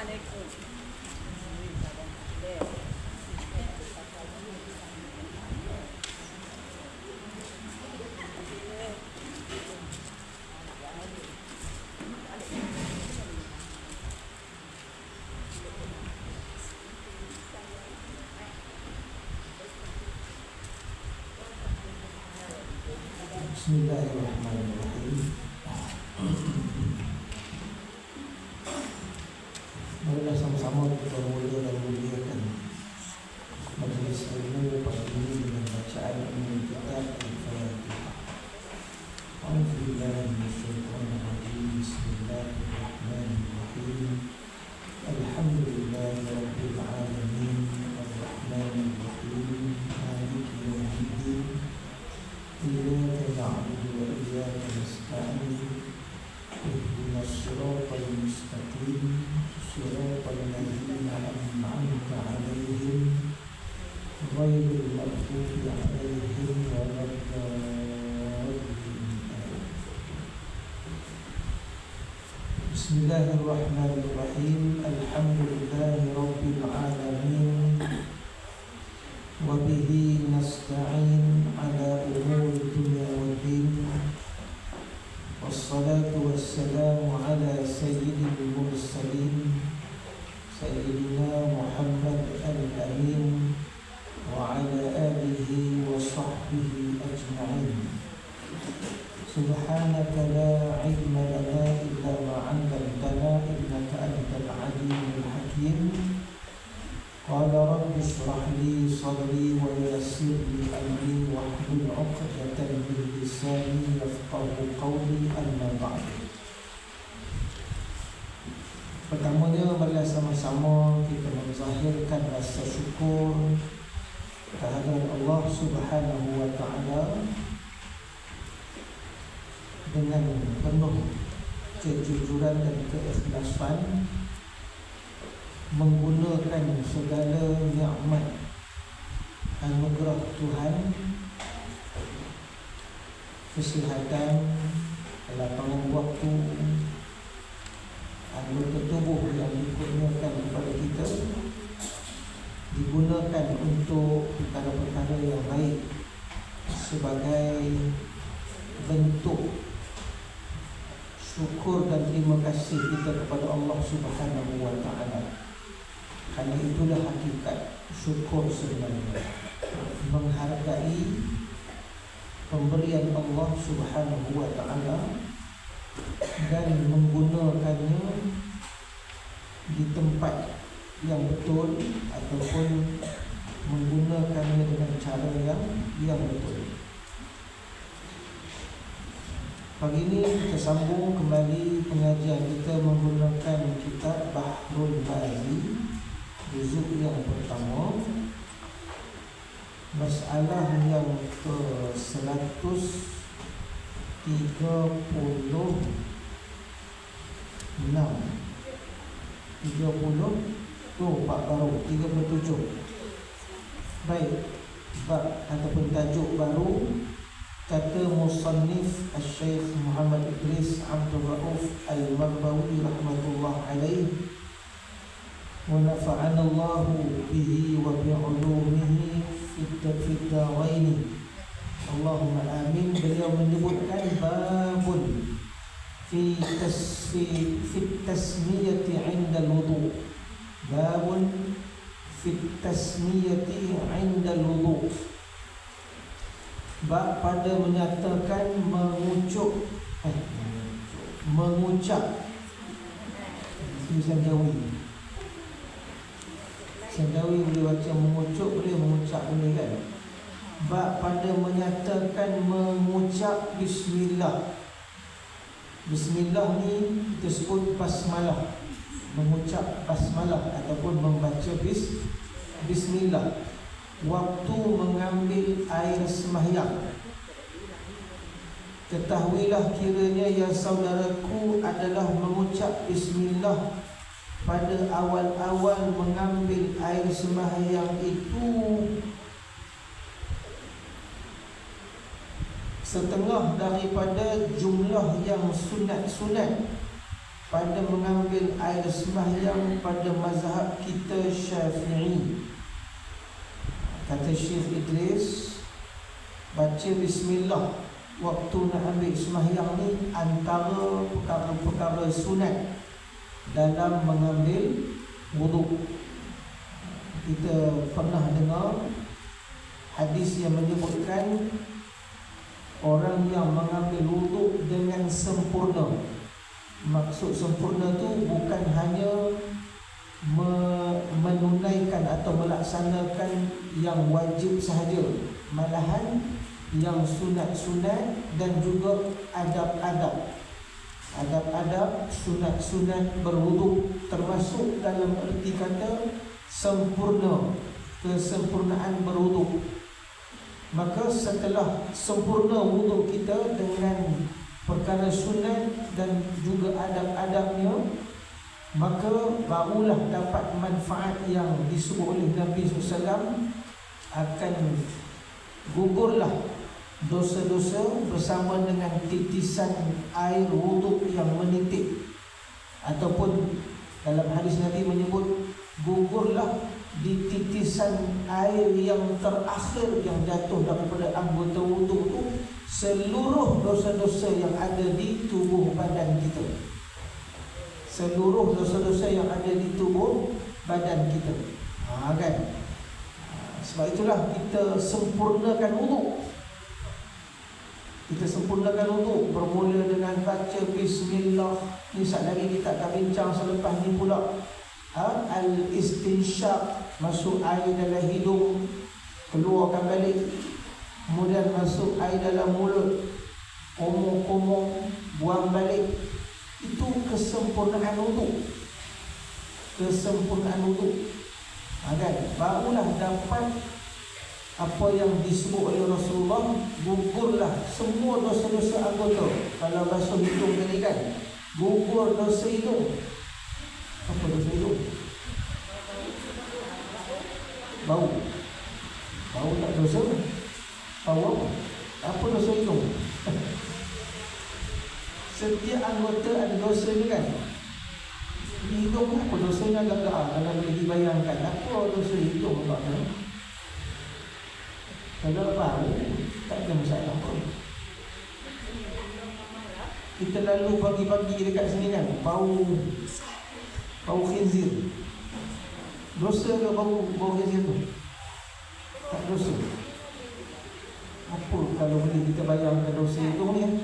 Bismillahirrahmanirrahim. Marilah sama-sama kita mula dan muliakan majlis ilmu pagi ini dengan bacaan ilmu kitab Al-Fatihah. A'udzubillahi minasyaitonir rajim. Bismillahirrahmanirrahim. Alhamdulillahi rabbil alamin. Arrahmanir rahim. Maliki yaumiddin. Iyyaka na'budu wa iyyaka nasta'in. Ihdinas siratal mustaqim. Siratal ladzina an'amta 'alaihim ghairil maghdubi 'alaihim waladdallin. Bismillahirrahmanirrahim. Alhamdulillahi rabbil alamin. Wabihi nasta'in ala umuri dunya waddin. Wassalatu wassalamu ala sayyidil mursalin Sayyidina Muhammad al-Amin wa ala alihi wa sahbihi ajma'in. Subhanaka la ilma lana illa ma 'allamtana innaka antal alimul hakim. Qala rabbi shrah li sadri wa yassir li amri wahlul 'uqdatam min lisani yafqahu qawli. Amma ba'd. Pertamanya, marilah sama-sama kita menzahirkan rasa syukur kehadirat Allah Subhanahu wa ta'ala dengan penuh kejujuran dan keikhlasan, menggunakan segala nikmat anugerah Tuhan, kesihatan, kelapangan waktu, anggota tubuh yang dikurniakan kepada kita, digunakan untuk perkara-perkara yang baik sebagai bentuk syukur dan terima kasih kita kepada Allah Subhanahu wa ta'ala. Kerana itulah hakikat syukur sebenarnya, menghargai pemberian Allah Subhanahu wa ta'ala dan menggunakannya di tempat yang betul ataupun menggunakannya dengan cara yang betul. Pagi ini kita sambung kembali pengajian kita menggunakan kitab Bahrul Bazi, juzuk yang pertama, masalah yang ke-136. Bab baru 37. Baik, bab ataupun tajuk baru. Kata musannif Al-Syeikh Muhammad Idris Abdul Rauf Al-Marbawi rahmatullah alaih, wa nafa'ana Allahu bihi wa bi'ulumihi fid darain. Allahumma amin. Beliau menyebutkan babun fi tasmiyati 'inda al-wudu'. Babun fi tasmiyati 'inda al-wudu'. Bab pada menyatakan mengucap Sandawi boleh baca mengucap, boleh mengucap boleh kan. Bab pada menyatakan mengucap bismillah. Bismillah ni kita sebut basmalah, mengucap basmalah ataupun membaca bismillah waktu mengambil air sembahyang. Ketahuilah kiranya ya saudaraku adalah mengucap bismillah pada awal-awal mengambil air sembahyang itu setengah daripada jumlah yang sunat-sunat pada mengambil air sembahyang pada mazhab kita Syafi'i. Kata Syekh Idris, baca bismillah waktu nak ambil sembahyang ni antara perkara-perkara sunat dalam mengambil wuduk. Kita pernah dengar hadis yang menyebutkan orang yang mengambil wuduk dengan sempurna. Maksud sempurna tu bukan hanya menunaikan atau melaksanakan yang wajib sahaja, malahan yang sunat-sunat dan juga adab-adab, sunat-sunat berwuduk, termasuk dalam erti kata sempurna, kesempurnaan berwuduk. Maka setelah sempurna wuduk kita dengan perkara sunat dan juga adab-adabnya, maka barulah dapat manfaat yang disebut oleh Nabi SAW, akan gugurlah dosa-dosa bersama dengan titisan air wuduk yang menitik. Ataupun dalam hadis Nabi menyebut gugurlah di titisan air yang terakhir yang jatuh daripada anggota wuduk itu seluruh dosa-dosa yang ada di tubuh badan kita. Seluruh dosa-dosa yang ada di tubuh badan kita. Kan? Sebab itulah kita sempurnakan wuduk. Kita sempurnakan wuduk bermula dengan baca bismillah. Ni sekali lagi kita akan bincang selepas ni pula. Al-istinsyaq, masuk air dalam hidung, keluarkan balik. Kemudian masuk air dalam mulut, omong-omong, buang balik. Itu kesempurnaan wuduk. Kesempurnaan wuduk. Kan? Barulah dapat apa yang disebut oleh Rasulullah, gugurlah semua dosa-dosa anggota. Kalau basuh hidung tadi kan, gugur dosa hidung. Apa dosa hidung? Bau. Bau tak dosa? Bau apa? Apa dosa hidung? Setiap anggota ada dosa ni kan. Hidung apa dosanya agak-agak kalau boleh dibayangkan. Apa dosa hidung apa? Kalau bau, tak ada masalah pun. Kita lalu pagi-pagi dekat sini kan, bau khinzir. Dosa ke bau khinzir tu? Tak dosa. Apa kalau boleh kita bayangkan dosa hidung ni?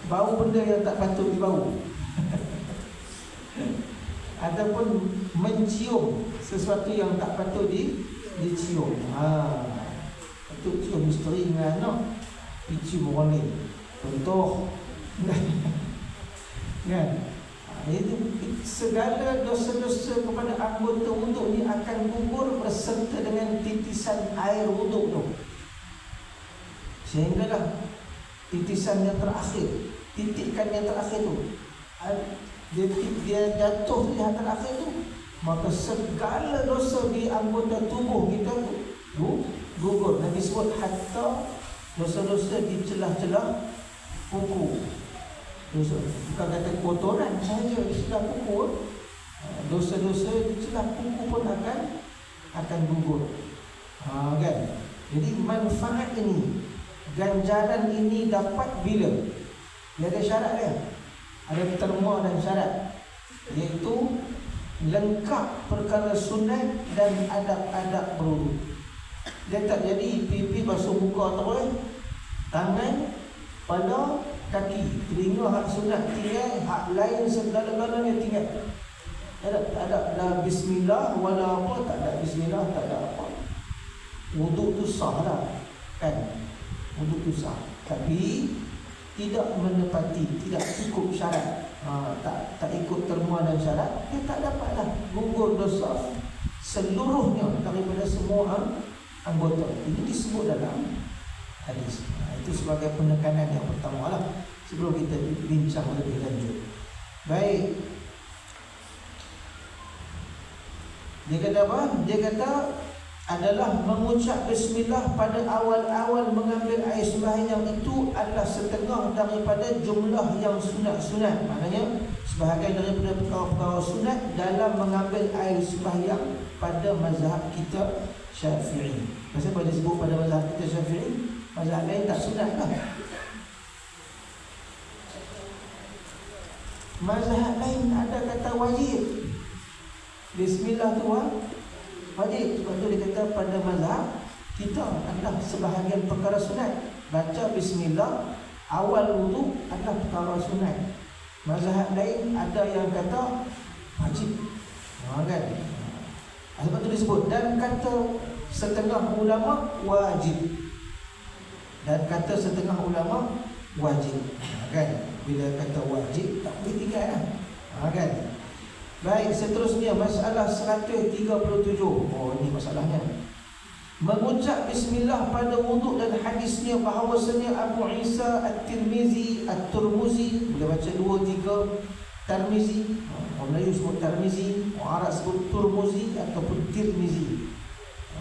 Bau benda yang tak patut dibau. Ataupun mencium sesuatu yang tak patut dicium. Patut cium isteri dengan anak, dicium orang lain. Contoh. Kan? Itu segala dosa-dosa kepada anggota wuduk ni akan gugur berserta dengan titisan air wuduk tu. Sehinggalah titisan yang terakhir, titikan yang terakhir tu, dia jatuh di yang terakhir tu, maka segala dosa di anggota tubuh kita tu gugur. Nabi sebut hatta dosa-dosa di celah-celah kuku. Dosa, bukan kata kotoran sahaja di celah kuku, dosa-dosa di celah kuku pun akan gugur. Kan? Jadi manfaat ini, ganjaran ini dapat bila? Dia ada syarat dia. Ada terma dan syarat, iaitu lengkap perkara sunat dan adab-adab berwuduk. Dia tak jadi pipi basuh muka terus, tangan, kepala, kaki, telinga hak sunat tinggal, hak lain segala-galanya tinggal. Tak ada bismillah wala apa, tak ada bismillah, tak ada apa. Wuduk tu sah lah, kan? Wuduk tu sah, tapi tidak menepati, tidak cukup syarat. Tak ikut terma dan syarat, dia tak dapatlah gugur dosa seluruhnya daripada semua anggota. Ini disebut dalam hadis. Itu sebagai penekanan yang pertama lah, sebelum kita bincang lebih lanjut. Baik. Dia kata apa? Dia kata adalah mengucap bismillah pada awal-awal mengambil air sembahyang itu adalah setengah daripada jumlah yang sunat-sunat. Maknanya sebahagian daripada perkara-perkara sunat dalam mengambil air sembahyang pada mazhab kita Syafi'i. Maksudnya pada disebut pada mazhab kita Syafi'i, mazhab lain tak sunat lah. Mazhab lain ada kata wajib. Bismillah tu wajib. Sebab tu dia kata pada mazhab kita adalah sebahagian perkara sunat. Baca bismillah awal wudu adalah perkara sunat. Mazhab lain ada yang kata wajib. Kan? Sebab tu disebut. Dan kata setengah ulama wajib. Dan kata setengah ulama wajib. Kan? Bila kata wajib tak boleh tinggal lah. Kan? Baik, seterusnya masalah 137. Oh, ini masalahnya. Mengucap bismillah pada wuduk dan hadisnya bahawasanya Abu Isa At-Tirmizi, At-Turmuzi, boleh baca 2-3 Tirmizi. Orang Melayu sebut Tirmizi, orang Arab sebut Turmuzi ataupun Tirmizi.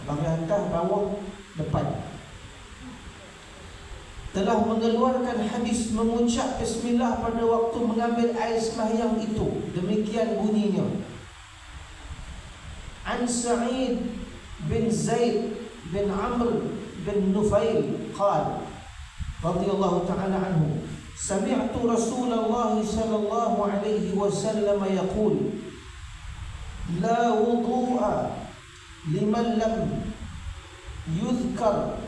Bahagian atas, bawah, depan. Telah mengeluarkan hadis mengucap bismillah pada waktu mengambil air sembahyang itu. Demikian bunyinya. An Sa'id bin Zaid bin Amr bin Nufail qala radhiyallahu ta'ala anhu sami'tu Rasulullah sallallahu alaihi wasallam yaqul la wudu'a liman lam yuzkar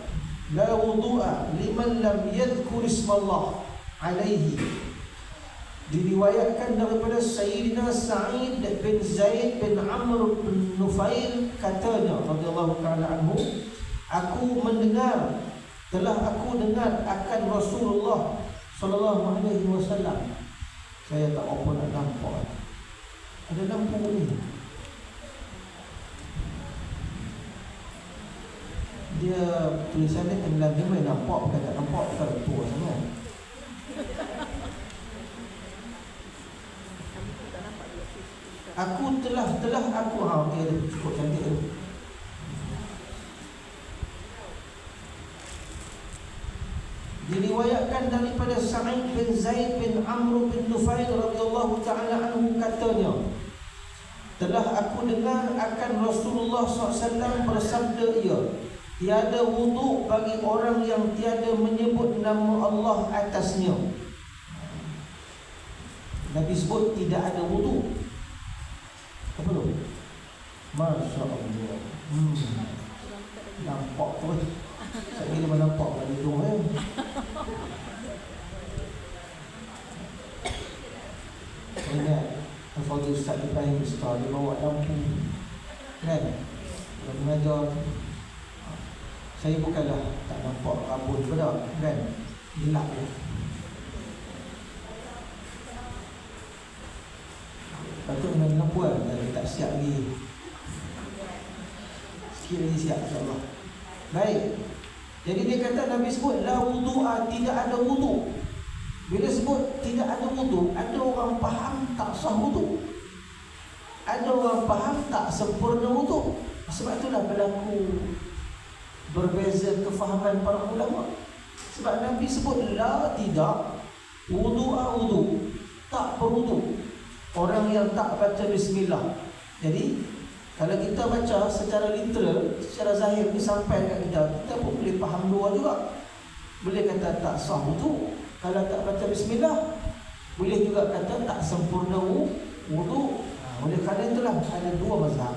la wudu'a liman lam yadhkur ismallah alaihi. Diriwayatkan daripada Sayyidina Sa'id bin Zaid bin Amr bin Nufail katanya radhiyallahu ta'ala anhu, telah aku dengar akan Rasulullah sallallahu alaihi wasallam. Saya tak apa nak nampak. Ada lampu ni. Dia tulisannya tenggelam dia boleh nampak, bukan tak nampak, bukan tua sangat. Aku telah aku dia ada cukup cantik tu. Diriwayatkan daripada Sa'id bin Zaid bin Amr bin Nufail radhiyallahu ta'ala anhu katanya, telah aku dengar akan Rasulullah SAW bersabda ia, tiada wuduk bagi orang yang tiada menyebut nama Allah atasnya. Nabi sebut tidak ada wuduk. Apa tu? Masya Allah. Nampak terus. Saya kira nampak kat hidung Ingat Al-Fadhil Ustaz Ibrahim Ustaz, dia bawa lampu kan? Kalau mengajar, saya bukanlah tak nampak rambut pada kan? Gelap je. Patut dengan lampu kan? Tak siap lagi. Sikit lagi siap insyaAllah. Baik. Jadi dia kata Nabi sebut la wudu'a, tidak ada wuduk. Bila sebut tidak ada wuduk, ada orang faham tak sah wuduk, ada orang faham tak sempurna wuduk. Sebab itulah berlaku berbeza kefahaman para ulama. Sebab Nabi sebut la, tidak, wudu'a, wuduk, tak berwuduk orang yang tak baca bismillah. Jadi kalau kita baca secara literal, secara zahir ni sampai kat kita pun boleh faham dua juga. Boleh kata tak sah wuduk kalau tak baca bismillah, boleh juga kata tak sempurna wuduk. Oleh kerana itulah ada dua mazhab.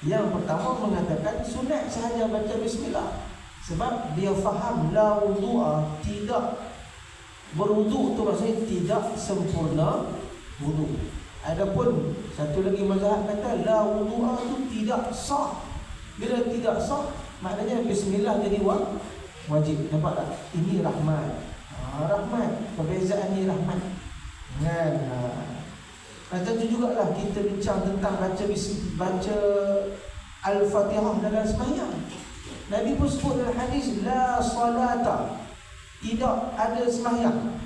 Yang pertama mengatakan sunat sahaja baca bismillah, sebab dia faham la wudu'a, tidak berwuduk tu maksudnya tidak sempurna wuduk. Adapun satu lagi mazhab kata la wudu'a tu tidak sah. Bila tidak sah, maknanya bismillah jadi wajib. Nampak tak? Ini rahmat. Rahmat. Perbezaan ni rahmat. Kan? Tentu jugalah kita bincang tentang baca Al-Fatihah dalam sembahyang. Nabi pun sebut dalam hadis la salata, tidak ada sembahyang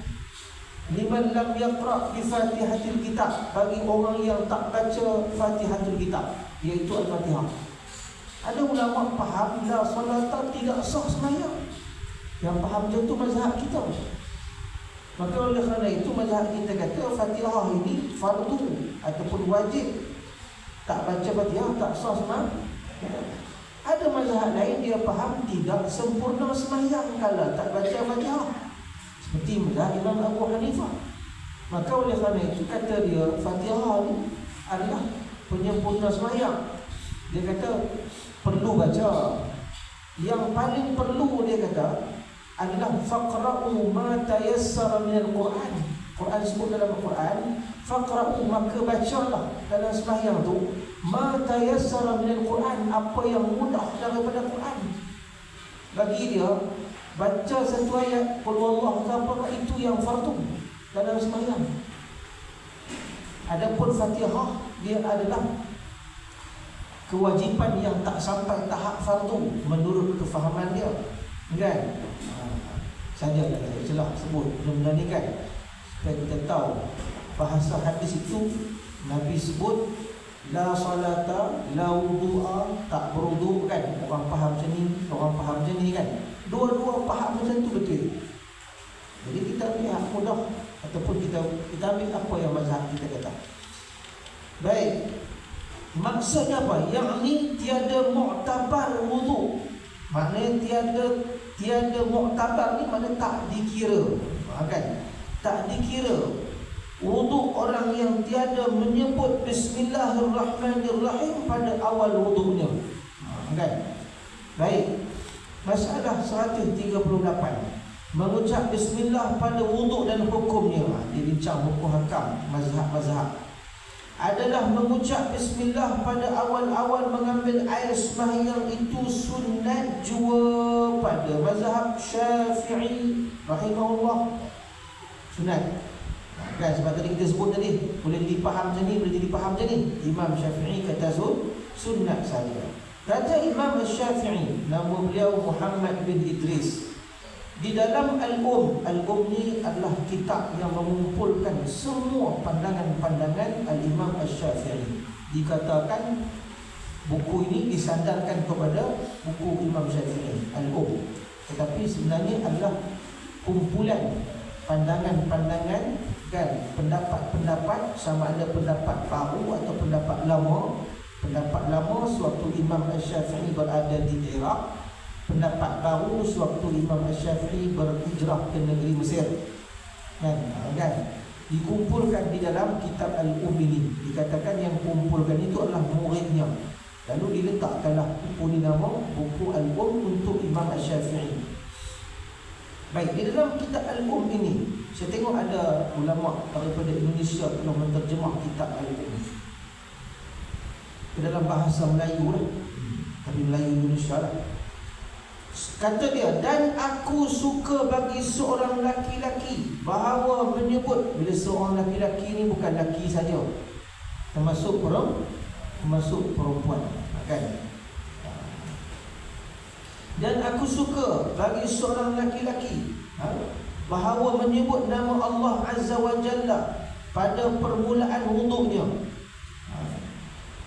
liman lam yaqra' bi Fatihatil Kitab, bagi orang yang tak baca Fatihatul Kitab, iaitu Al-Fatihah. Ada ulama faham la solata tidak sah sembahyang. Yang faham macam tu mazhab kita. Maka oleh kerana itu mazhab kita kata Fatihah ini fardu ataupun wajib. Tak baca Fatihah tak sah sembahyang. Ada mazhab lain dia faham tidak sempurna sembahyang kalau tak baca Fatihah. Seperti mazhab Imam Abu Hanifah. Maka oleh kerana itu kata dia Fatihah ni adalah penyempurna sembahyang. Dia kata perlu baca. Yang paling perlu dia kata adalah faqra'u ma tayassara minal Quran. Quran sebut dalam Al-Quran, faqra'u, maka bacalah dalam sembahyang tu ma tayassara minal Quran, apa yang mudah daripada Quran. Bagi dia baca satu ayat qul huwallahu ahad itu yang fardu dalam sembahyang. Adapun Fatihah dia adalah kewajipan yang tak sampai tahap fardu menurut kefahaman dia, kan? Sajalah saya celah sebut benda ni kan, supaya kita tahu bahasa hadis itu Nabi sebut la salata la wudu'a, tak berwuduk kan. Orang faham macam ni, orang faham macam ni kan. Dua-dua faham macam tu betul. Jadi kita ambil hak mudah ataupun kita ambil apa yang mazhab kita kata. Baik. Maksudnya apa? Yang ni tiada mu'tabar wudu. Maknanya tiada mu'tabar ni maknanya tak dikira. Kan? Tak dikira wudu orang yang tiada menyebut Bismillahirrahmanirrahim pada awal wudunya. Kan? Baik. Masalah 138. Mengucap bismillah pada wuduk dan hukumnya. Dia bincang hukum hakam mazhab-mazhab. Adalah mengucap bismillah pada awal-awal mengambil air sembahyang itu sunat jua pada mazhab Syafi'i rahimahullah. Sunat. Kan sebab tadi kita sebut tadi, boleh jadi faham macam ni, boleh jadi faham macam ni. Imam Syafi'i kata sunat saja. Kata Imam Syafi'i, nama beliau Muhammad bin Idris. Di dalam Al-Um ni adalah kitab yang mengumpulkan semua pandangan-pandangan Al-Imam Al-Syafi'i. Dikatakan buku ini disandarkan kepada buku Imam Syafi'i, Al-Um. Tetapi sebenarnya adalah kumpulan pandangan-pandangan, kan, pendapat-pendapat, sama ada pendapat baru atau pendapat lama. Pendapat lama sewaktu Imam Al-Syafi'i berada di Iraq, pendapat baru sewaktu Imam Al-Syafi'i berhijrah ke negeri Mesir. Kan? Dikumpulkan di dalam kitab Al-Um ini. Dikatakan yang kumpulkan itu adalah muridnya. Lalu diletakkanlah buku ini nama buku Al-Um untuk Imam Al-Syafi'i. Baik, di dalam kitab Al-Um ini saya tengok ada ulama daripada Indonesia telah menterjemah kitab Al-Um ke dalam bahasa Melayu lah. Tapi Melayu Indonesia lah. Kata dia, dan aku suka bagi seorang laki-laki bahawa menyebut, bila seorang laki-laki ni bukan laki saja, termasuk perempuan, kan? Dan aku suka bagi seorang laki-laki bahawa menyebut nama Allah Azza wa Jalla pada permulaan wuduknya.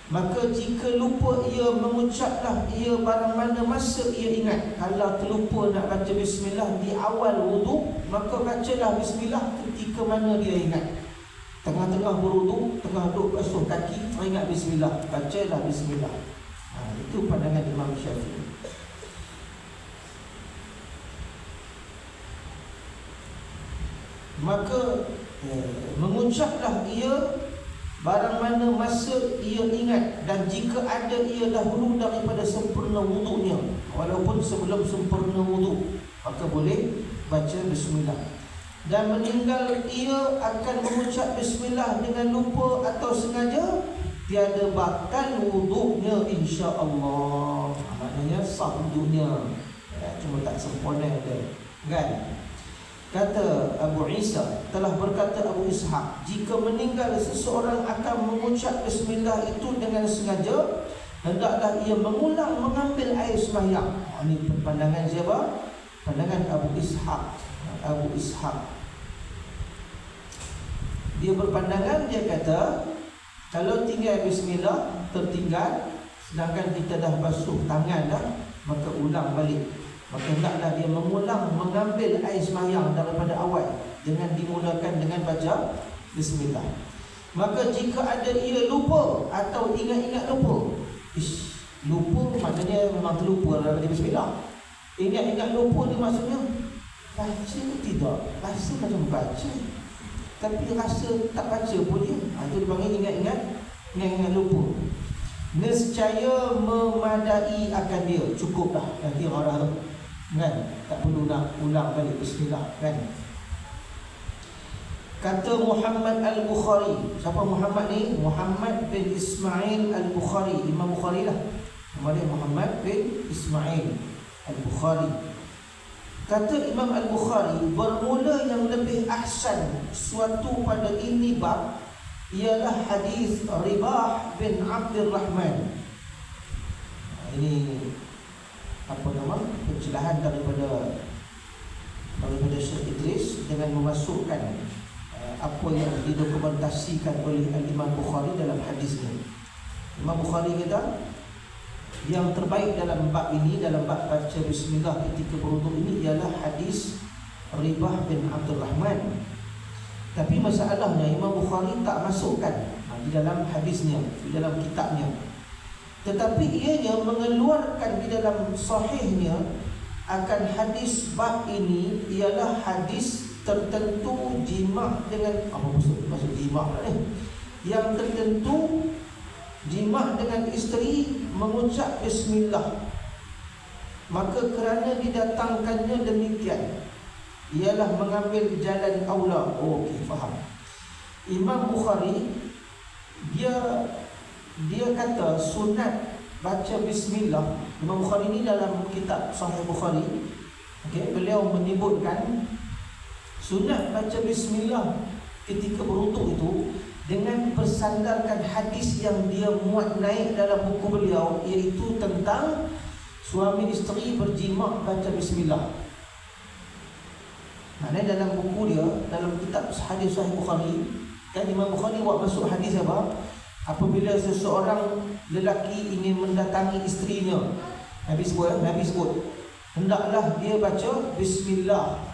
Maka jika lupa ia mengucaplah ia barang mana masa ia ingat. Kalau terlupa nak baca bismillah di awal wuduk, maka bacalah bismillah ketika mana dia ingat. Tengah-tengah berwuduk, tengah duduk basuh kaki, teringat bismillah, bacalah bismillah. Itu pandangan Imam Syafi'i. Maka mengucaplah ia barang mana masa ia ingat, dan jika ada ia dahulu daripada sempurna wuduknya, walaupun sebelum sempurna wuduk, maka boleh baca bismillah. Dan meninggal ia akan mengucap bismillah dengan lupa atau sengaja, tiada batal wuduknya insya-Allah. Maknanya sah wuduknya, cuma tak sempurna dia, kan? Kata Abu Isa, telah berkata Abu Ishaq, jika meninggal seseorang akan mengucap bismillah itu dengan sengaja, hendaklah ia mengulang mengambil air sembahyang. Ini pandangan siapa? Pandangan Abu Ishaq. Abu Ishaq dia berpandangan, dia kata kalau tinggal bismillah tertinggal, Sedangkan kita dah basuh tangan dah, maka ulang balik. Maka hendaklah dia mengulang mengambil air sembahyang daripada awal dengan dimulakan dengan baca bismillah. Maka jika ada ia lupa atau ingat-ingat lupa, lupa maknanya memang terlupa daripada bismillah. Ingat-ingat lupa ni maksudnya baca ke tidak? Rasa macam baca, tapi rasa tak baca pun dia. Itu dipanggil ingat-ingat lupa. Nescaya memadai akan dia, cukup dah nanti orang kan, tak perlu nak ulang balik bismillah kan. Kata Muhammad Al-Bukhari. Siapa Muhammad ni? Muhammad bin Ismail Al-Bukhari, Imam Bukhari lah. Nama dia Muhammad bin Ismail Al-Bukhari. Kata Imam Al-Bukhari, bermula yang lebih ahsan suatu pada ini bab ialah hadis Ribah bin Abdul Rahman. Ini apa nama? Pencerahan daripada Syekh Idris dengan memasukkan apa yang didokumentasikan oleh Imam Bukhari dalam hadis ini. Imam Bukhari kata yang terbaik dalam bab ini, dalam bab baca bismillah ketika berwuduk ini ialah hadis Ribah bin Abdul Rahman. Tapi masalahnya Imam Bukhari tak masukkan di dalam hadisnya, di dalam kitabnya. Tetapi ianya mengeluarkan di dalam sahihnya akan hadis bab ini ialah hadis tertentu jima' dengan apa maksud jima' ni? Yang tertentu jima' dengan isteri mengucap bismillah. Maka kerana didatangkannya demikian, ialah mengambil jalan aula. Oh, okey, faham. Imam Bukhari dia kata sunat baca bismillah. Imam Bukhari ni dalam kitab Sahih Bukhari, okey, beliau menyebutkan sunat baca bismillah ketika berwuduk itu dengan bersandarkan hadis yang dia muat naik dalam buku beliau, iaitu tentang suami isteri berjima' baca bismillah. Maknanya dalam buku dia, dalam kitab hadis Sahih Bukhari, kan Imam Bukhari buat masuk hadis apa? Apabila seseorang lelaki ingin mendatangi isterinya, Nabi sebut hendaklah dia baca bismillah.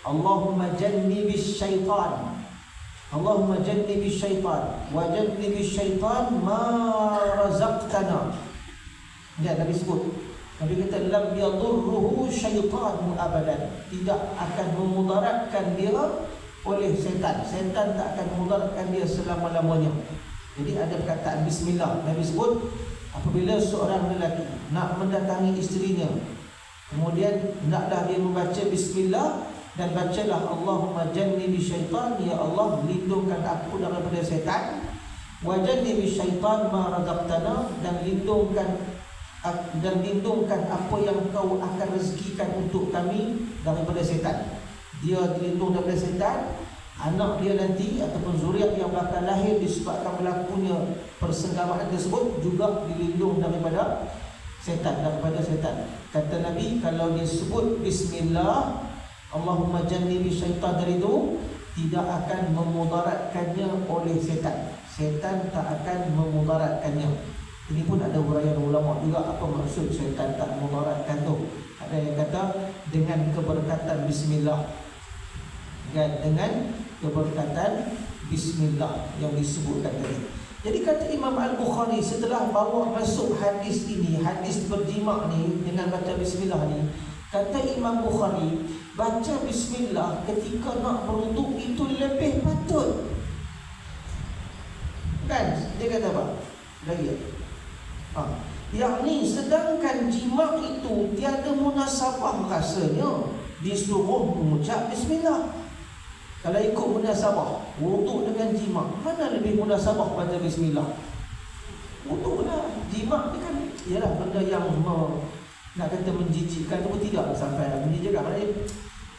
Allahumma jannibis syaitan, Allahumma jannibis syaitan wa jannibis syaitan ma razaqtana. Ya, Nabi sebut, Nabi kata lam yadurruhu syaitanu abadan, tidak akan memudaratkan dia oleh setan. Setan tak akan memudaratkan dia selama-lamanya. Jadi ada perkataan bismillah. Nabi sebut apabila seorang lelaki nak mendatangi isterinya, kemudian hendaklah dia membaca bismillah dan bacalah Allahumma jannibi syaitan, ya Allah lindungkan aku daripada setan, wa jannibi syaitan ma razaqtana, dan lindungkan apa yang kau akan rezekikan untuk kami daripada setan. Dia dilindung daripada setan, anak dia nanti ataupun zuriat yang bakal lahir disebabkan berlakunya persenggamaan tersebut juga dilindung daripada setan. Kata Nabi, kalau dia sebut bismillah Allahumma jannibi syaitan dari itu, tidak akan memudaratkannya oleh setan. Setan tak akan memudaratkannya. Ini pun ada huraian ulama juga apa maksud syaitan tak memudaratkan tu. Ada yang kata dengan keberkatan bismillah, dengan keberkatan bismillah yang disebutkan tadi. Jadi kata Imam Al-Bukhari setelah bawa masuk hadis ini, hadis berjima' ni dengan baca bismillah ni, kata Imam Bukhari, baca bismillah ketika nak berwuduk itu lebih patut. Kan? Dia kata apa? Lagi yang ni sedangkan jima' itu tiada munasabah rasanya disuruh mengucap bismillah. Kalau ikut munasabah, wuduk dengan jima', mana lebih munasabah baca bismillah? Wuduk lah. Jima' ni kan ialah benda yang nak kata menjijikkan tu tidak sampai menjijikkan. Maksudnya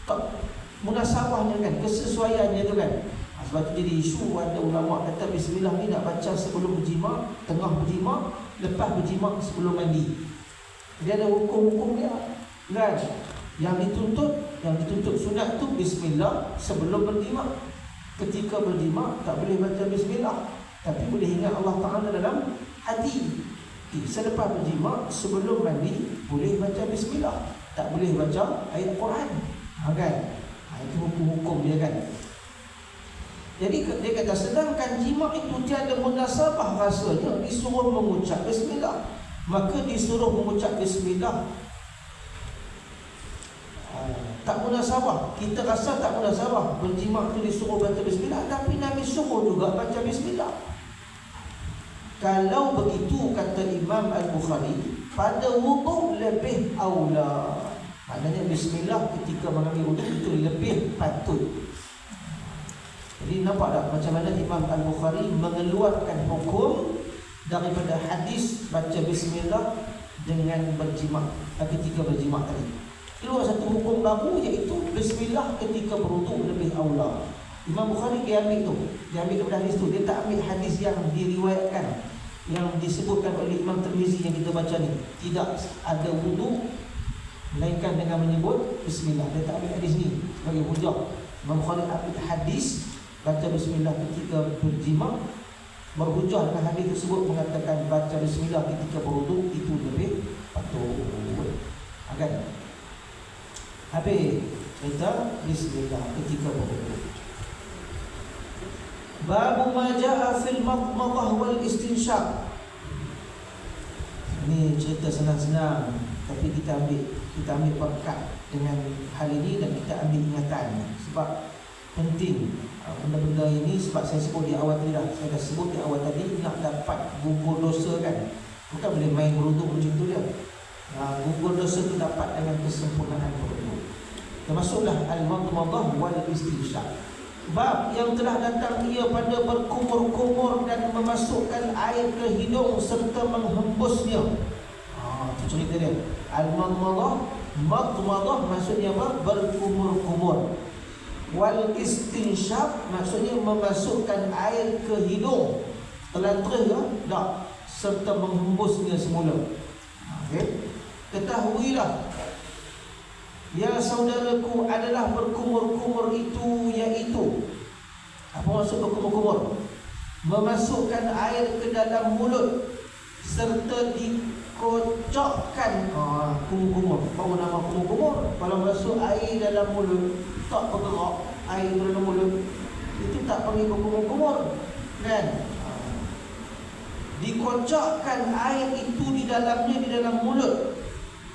tak munasabahnya kan, kesesuaiannya tu kan. Sebab tu jadi isu, ada ulama kata bismillah ni nak baca sebelum berjima', tengah berjima', lepas berjima', sebelum mandi. Dia ada hukum-hukum dia kan. Yang dituntut sunat tu bismillah sebelum berjima'. Ketika berjima' tak boleh baca bismillah, tapi boleh ingat Allah Ta'ala dalam hati. Selepas berjima, sebelum mandi boleh baca bismillah, tak boleh baca ayat Quran. Kan? Itu hukum-hukum dia kan. Jadi dia kata sedangkan jima itu tiada munasabah rasanya disuruh mengucap bismillah, maka disuruh mengucap bismillah. Tak munasabah, kita rasa tak munasabah berjima itu disuruh baca bismillah, tapi Nabi suruh juga baca bismillah. Kalau begitu, kata Imam Al-Bukhari, pada wudhu lebih aula. Maknanya bismillah ketika mengambil wudhu itu lebih patut. Jadi nampak tak macam mana Imam Al-Bukhari mengeluarkan hukum daripada hadis baca bismillah dengan berjima, ketika berjima tadi. Keluar satu hukum baru, iaitu bismillah ketika berwudhu lebih aula. Imam Bukhari dia ambil tu, dia ambil daripada hadis tu. Dia tak ambil hadis yang diriwayatkan, yang disebutkan oleh Imam Tirmizi yang kita baca ni. Tidak ada wudu melainkan dengan menyebut bismillah. Dia tak ambil hadis ni sebagai hujah. Imam Bukhari ambil hadis baca bismillah ketika berjima, berhujah dengan hadis tersebut mengatakan baca bismillah ketika berwudu itu lebih patut. Kan? Habis cerita bismillah ketika berwudu. Babu ma jaa fil madmadah wal istinsyaq. Ini cerita senang-senang, tapi kita ambil berkat dengan hal ini dan kita ambil ingatan, sebab penting benda-benda ini. Sebab saya sebut di awal tadi dah, saya dah sebut di awal tadi, nak dapat gugur dosa kan, bukan boleh main berwuduk macam tu dia. Gugur dosa tu dapat dengan kesempurnaan berwuduk. Termasuklah al-madmadah wal istinsyaq. Bab yang telah datang ia pada berkumur-kumur dan memasukkan air ke hidung serta menghembusnya. Itu cerita dia. Al-madmadah, madmadah maksudnya apa? Berkumur-kumur. Wal istinsyaq maksudnya memasukkan air ke hidung. Telanjang ke? Tak. Serta menghembusnya semula. Okay. Ketahuilah, ya saudaraku, adalah berkumur-kumur itu, iaitu apa maksud berkumur-kumur? Memasukkan air ke dalam mulut serta dikocokkan. Kumur-kumur. Baru nama kumur-kumur. Kalau masuk air dalam mulut tak bergerak, air dalam mulut, itu tak panggil berkumur-kumur, kan? Dikocokkan air itu di dalamnya, di dalam mulut.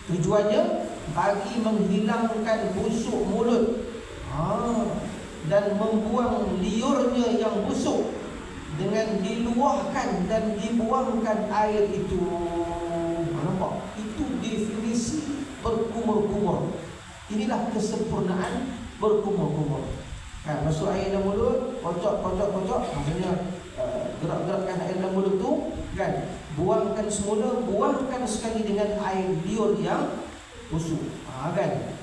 Tujuannya bagi menghilangkan busuk mulut dan membuang liurnya yang busuk dengan diluahkan dan dibuangkan air itu. Nampak? Itu definisi berkumur-kumur. Inilah kesempurnaan berkumur-kumur. Masuk air dalam mulut, kocok, maksudnya gerak-gerakkan air dalam mulut tu, kan? Buangkan semula, buangkan sekali dengan air liur yang busuk. Kan?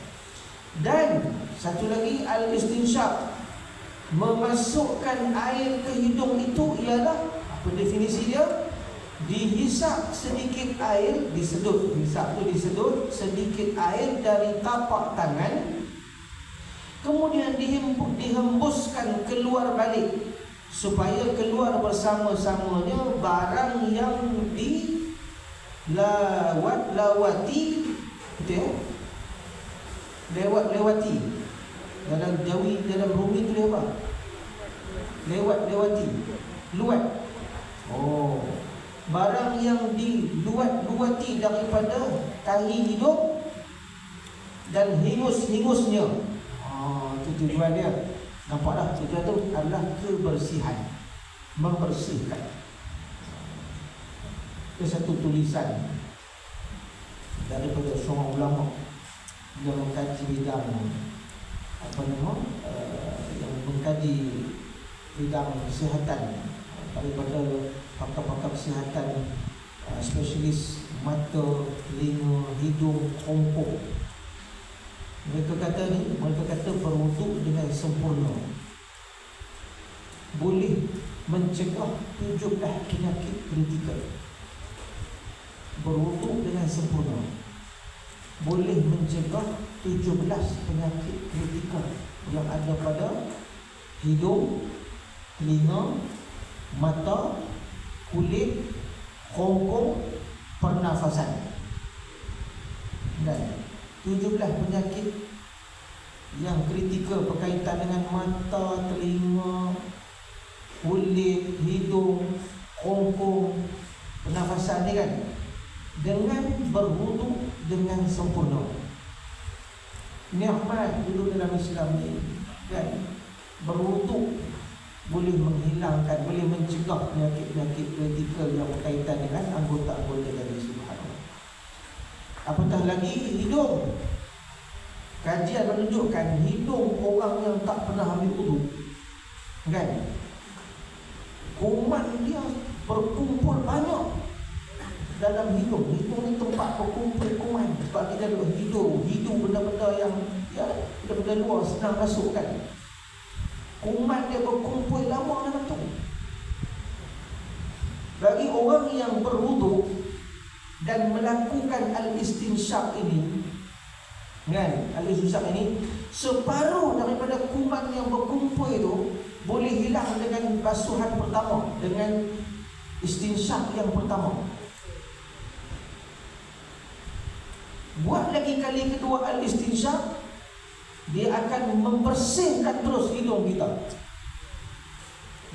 Dan satu lagi al-istinsyaq, memasukkan air ke hidung itu ialah apa definisi dia? Dihisap sedikit air, disedut. Hisap tu disedut sedikit air dari tapak tangan, kemudian dihembuskan keluar balik supaya keluar bersama-samanya barang yang dilawati. Betul? Lewati. Dalam Jawi, dalam Rumi tu dia apa? Lewati. Luat. Barang yang diluati daripada tahi hidung dan hingus-hingusnya. Itu tujuan dia. Nampaklah tujuan itu adalah kebersihan, membersihkan. Itu satu tulisan daripada seorang ulama yang mengkaji bidang yang mengkaji bidang kesihatan, daripada pakar-pakar kesihatan, spesialis mata, telinga, hidung, kompok. Mereka kata berwuduk dengan sempurna boleh mencegah 17 penyakit kritikal. Berwuduk dengan sempurna boleh mencegah 17 penyakit kritikal yang ada pada hidung, telinga, mata, kulit, hongkong pernafasan. Dan 17 penyakit yang kritikal berkaitan dengan mata, telinga, kulit, hidung, kongkong, pernafasan ni kan, dengan berwuduk dengan sempurna. Nikmat dulu dalam Islam ni kan, berwuduk boleh menghilangkan, boleh mencegah penyakit-penyakit kritikal yang berkaitan dengan anggota-anggota dari subhanallah. Apatah lagi hidung. Kajian menunjukkan hidung orang yang tak pernah ambil wudu kan, kuman dia berkumpul banyak dalam hidung. Hidung ni tempat berkumpul kuman. Sebab kita ada hidung benda-benda yang benda-benda luar senang masuk kan. Kuman dia berkumpul lama dalam tu. Bagi orang yang berwuduk dan melakukan al-istinsyaq ini kan, al-istinsyaq ini, separuh daripada kuman yang berkumpul itu boleh hilang dengan basuhan pertama, dengan istinsyaq yang pertama. Buat lagi kali kedua al-istinsyaq, dia akan membersihkan terus hidung kita.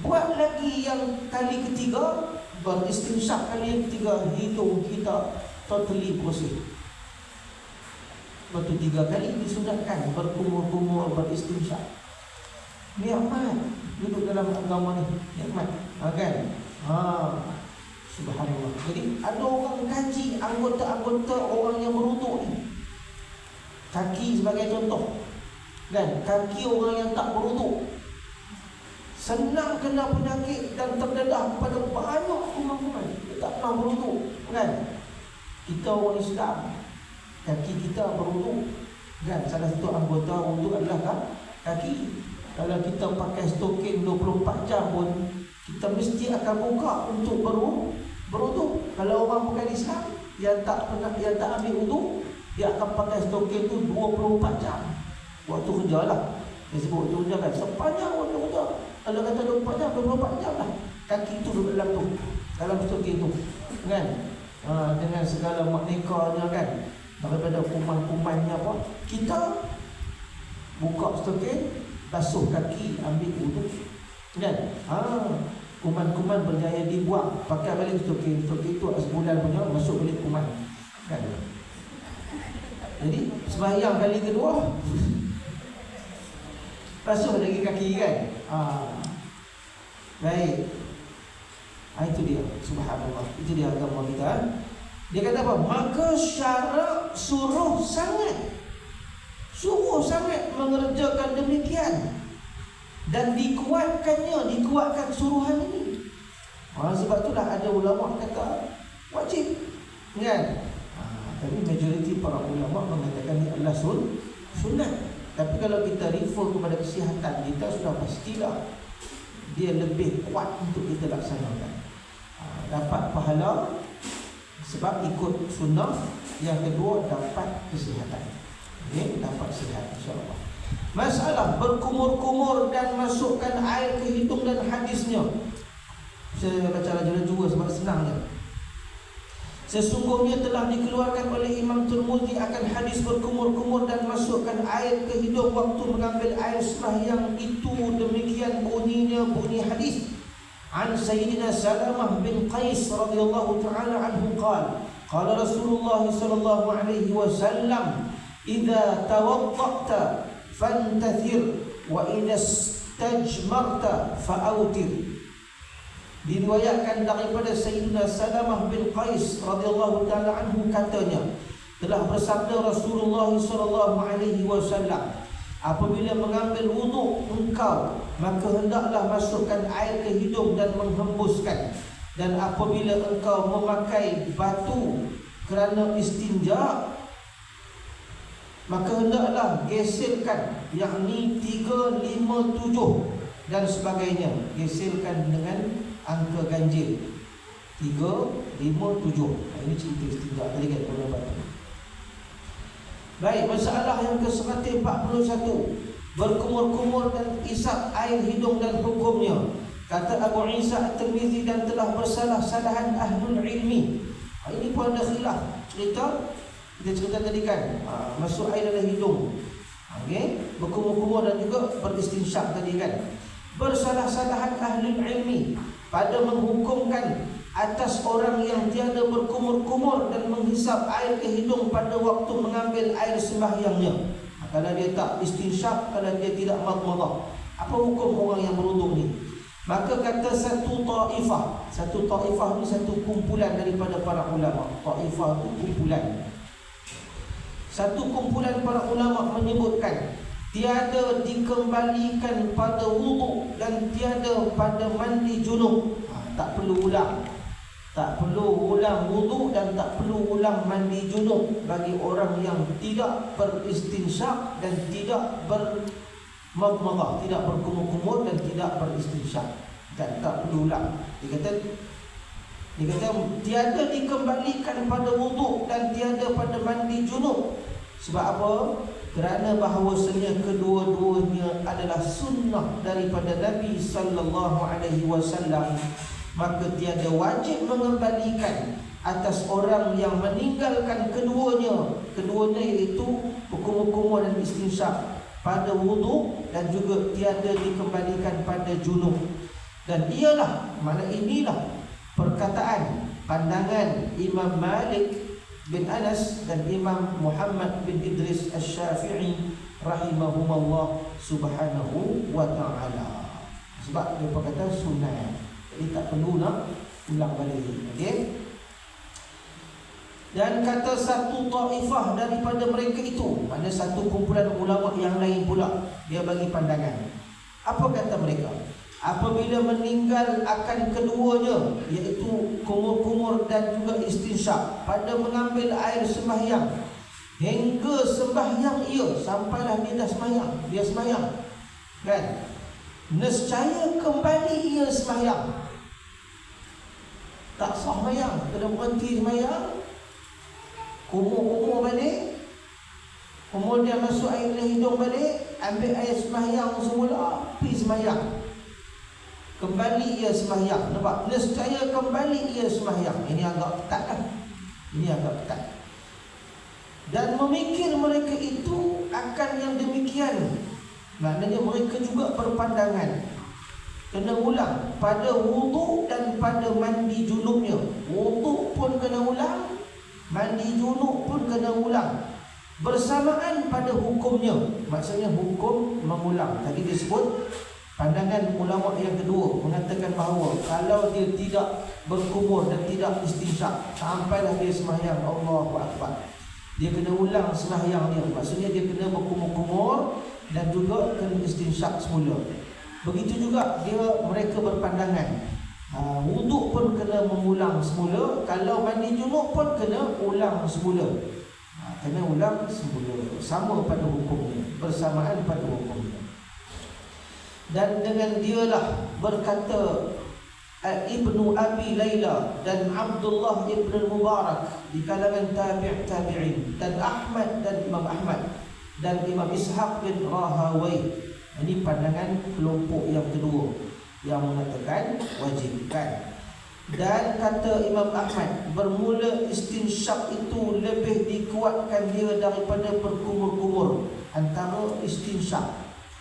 Buat lagi yang kali ketiga, beristinsyaq kali yang ketiga, hidung kita totally bersih. Lepas tu 3 kali disunatkan berkumur-kumur beristinsyaq. Nikmat duduk dalam agama ni, nikmat kan? Subhanallah. Jadi ada orang kaji anggota-anggota orang yang berwuduk ni. Kaki sebagai contoh kan, kaki orang yang tak berwuduk senang kena penyakit dan terdedah kepada banyak kuman-kuman. Dia tak pernah berwuduk kan. Kita orang Islam, kaki kita berwuduk kan, salah satu anggota wuduk adalah kaki. Kalau kita pakai stokin 24 jam pun, kita mesti akan buka untuk berwuduk. Kalau orang bukan Islam yang tak ambil wuduk, dia akan pakai stokin tu 24 jam. Waktu kerja lah, dia sebut waktu kerja kan, sepanjang waktu kerja. Kalau kata 24 jam, 24 jam lah kaki tu duduk dalam tu, dalam stokin tu kan. Dengan segala maknikanya kan, daripada kuman-kumannya apa, kita buka stokin, basuh kaki, ambil wuduk kan. Kuman-kuman berjaya dibuang, pakai balik stokin. Stokin tu sebulan punya, masuk balik kuman kan. Jadi sembahyang kali kedua basuh lagi kaki kan. Baik. Itu dia, subhanallah. Itu dia agama kita. Dia kata apa? Maka syarak suruh sangat mengerjakan demikian, dan dikuatkan suruhan ini. Sebab itulah ada ulama kata wajib kan. Tapi majoriti para ulama mengatakan ini adalah sunnah. Tapi kalau kita refer kepada kesihatan kita, sudah pastilah dia lebih kuat untuk kita laksanakan. Dapat pahala sebab ikut sunnah. Yang kedua, dapat kesihatan. Dapat sihat insya-Allah. Masalah berkumur-kumur dan masukkan air ke hidung dan hadisnya, saya baca rajin juga sebab senangnya. Sesungguhnya telah dikeluarkan oleh Imam Tirmidzi akan hadis berkumur-kumur dan masukkan air ke hidung waktu mengambil air sembahyang itu. Demikian bunyi hadis. An Sayyidina Salamah bin Qais radhiyallahu ta'ala anhu qala Rasulullah sallallahu alaihi wasallam, idza tawadda'ta fantathir wa idza istajmarta fa'awtir. Diriwayatkan daripada Sayyidina Salamah bin Qais radhiyallahu taala anhu, katanya, telah bersabda Rasulullah sallallahu alaihi wasallam, apabila mengambil wuduk engkau, maka hendaklah masukkan air ke hidung dan menghembuskan. Dan apabila engkau memakai batu kerana istinja, maka hendaklah geserkan, yakni 3, 5, 7 dan sebagainya. Geserkan dengan angka ganjil 3, 5, 7. Ini cerita istinja tadi kan, guna batu. Baik, masalah yang ke-141, berkumur-kumur dan isap air hidung dan hukumnya. Kata Abu Isa At-Tirmidzi, dan telah bersalah-salahan ahlul ilmi Ini pun ada khilaf. Kita cerita tadi kan, masuk air dalam hidung, berkumur-kumur dan juga beristinsyak tadi kan. Bersalah-salahan ahli ilmi pada menghukumkan atas orang yang tiada berkumur-kumur dan menghisap air ke hidung pada waktu mengambil air sembahyangnya. Kalau dia tak istinsyak, kalau dia tidak madmadah, apa hukum orang yang berwuduk ni? Maka kata satu taifah ni satu kumpulan daripada para ulama. Taifah itu kumpulan. Satu kumpulan para ulama menyebutkan tiada dikembalikan pada wuduk dan tiada pada mandi junub. Tak perlu ulang. Tak perlu ulang wuduk dan tak perlu ulang mandi junub bagi orang yang tidak beristinsyak dan tidak bermadmadah, tidak berkumur-kumur dan tidak beristinsyak. Dan tak perlu ulang. Dia kata tiada dikembalikan pada wuduk dan tiada pada mandi junub. Sebab apa? Kerana bahawasanya kedua-duanya adalah sunnah daripada Nabi sallallahu alaihi wasallam, maka tiada wajib mengembalikan atas orang yang meninggalkan keduanya iaitu berkumur-kumur dan istinsyak pada wuduk, dan juga tiada dikembalikan pada junub. Dan inilah perkataan pandangan Imam Malik bin Anas dan Imam Muhammad bin Idris Asy-Syafi'i rahimahumullah subhanahu wa ta'ala. Sebab dia berkata sunnah, jadi tak perlu nak ulang balik. Dan kata satu taifah daripada mereka itu, mana satu kumpulan ulama yang lain pula, dia bagi pandangan. Apa kata mereka? Apabila meninggal akan keduanya, iaitu kumur-kumur dan juga istinsyak, pada mengambil air sembahyang, hingga sembahyang ia, sampailah dia dah sembahyang, kan? Nescaya kembali ia sembahyang. Tak sah sembahyang, kena berhenti sembahyang, kumur-kumur balik, kemudian masuk air dalam hidung balik, ambil air sembahyang semula, pergi sembahyang. Kembali ia sembahyang. Nampak? Nescaya kembali ia sembahyang. Ini agak ketat kan? Ini agak ketat. Dan memikir mereka itu akan yang demikian. Maknanya mereka juga berpandangan kena ulang pada wuduk dan pada mandi junubnya. Wuduk pun kena ulang, mandi junub pun kena ulang, bersamaan pada hukumnya. Maksudnya hukum mengulang. Tadi disebut pandangan ulama yang kedua mengatakan bahawa kalau dia tidak berkumur dan tidak istinsyak, sampailah dia sembahyang, Allahu Akbar, dia kena ulang sembahyang dia. Maksudnya dia kena berkumur-kumur dan juga kena istinsyak semula. Begitu juga mereka berpandangan wuduk pun kena mengulang semula, kalau mandi junub pun kena ulang semula. Kena ulang semula, sama pada hukumnya, bersamaan pada hukumnya. Dan dengan dialah berkata Ibnu Abi Layla dan Abdullah Ibn Mubarak di kalangan tabi'in, dan Ahmad dan Imam Ahmad dan Imam Ishaq bin Rahawai. Ini pandangan kelompok yang kedua yang mengatakan wajibkan. Dan kata Imam Ahmad, bermula istinsyak itu lebih dikuatkan dia daripada berkumur-kumur. Antara istinsyak,